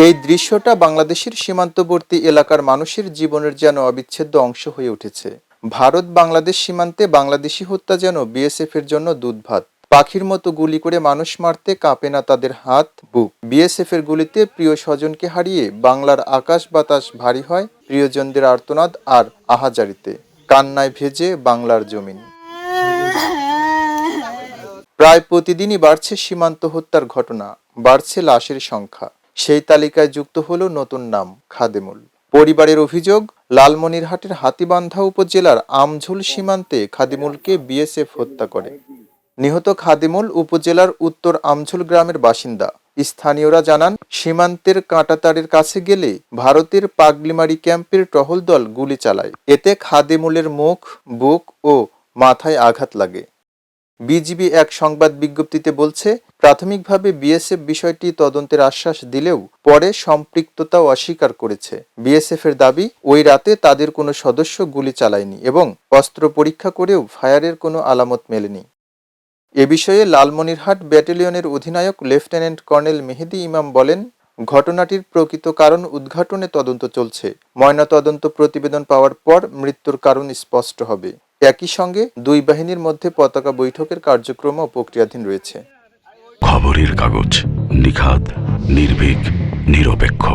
এই দৃশ্যটা বাংলাদেশের সীমান্তবর্তী এলাকার মানুষের জীবনের যেন অবিচ্ছেদ্য অংশ হয়ে উঠেছে। ভারত বাংলাদেশ সীমান্তে বাংলাদেশি হত্যা যেন বিএসএফ এর জন্য দুধ ভাত। পাখির মতো গুলি করে মানুষ মারতে কাঁপে না তাদের হাত বুক। বিএসএফ এর গুলিতে প্রিয় স্বজনকে হারিয়ে বাংলার আকাশ বাতাস ভারী হয় প্রিয়জনদের আর্তনাদ আর আহাজারিতে। কান্নায় ভেজে বাংলার জমিন। প্রায় প্রতিদিনই বাড়ছে সীমান্ত হত্যার ঘটনা, বাড়ছে লাশের সংখ্যা। সেই তালিকায় যুক্ত হলো নতুন নাম, খাদেমুল। পরিবারের অভিযোগ, লালমনিরহাটের হাতীবান্ধা উপজেলার আমঝুল সীমান্তে খাদিমুলকে বিএসএফ হত্যা করে। নিহত খাদিমুল উপজেলার উত্তর আমঝুল গ্রামের বাসিন্দা। স্থানীয়রা জানান, সীমান্তের কাঁটাতারের কাছে গেলে ভারতের পাগলিমারি ক্যাম্পের টহল দল গুলি চালায়। এতে খাদিমুলের মুখ, বুক ও মাথায় আঘাত লাগে। বিজিবি এক সংবাদ বিজ্ঞপ্তিতে বলছে, প্রাথমিকভাবে বিএসএফ বিষয়টি তদন্তের আশ্বাস দিলেও পরে সম্পৃক্ততা অস্বীকার করেছে। বিএসএফ এর দাবি, ওই রাতে তাদের কোনো সদস্য গুলি চালায়নি এবং অস্ত্র পরীক্ষা করেও ফায়ারের কোনো আলামত মেলেনি। এ বিষয়ে লালমনিরহাট ব্যাটালিয়নের অধিনায়ক লেফটেন্যান্ট কর্নেল মেহেদী ইমাম বলেন, ঘটনাটির প্রকৃত কারণ উদ্ঘাটনে তদন্ত চলছে। ময়নাতদন্ত প্রতিবেদন পাওয়ার পর মৃত্যুর কারণ স্পষ্ট হবে। একই সঙ্গে দুই বাহিনীর মধ্যে পতাকা বৈঠকের কার্যক্রমও প্রক্রিয়াধীন রয়েছে। খবরের কাগজ, নিখাদ, নির্ভীক, নিরপেক্ষ।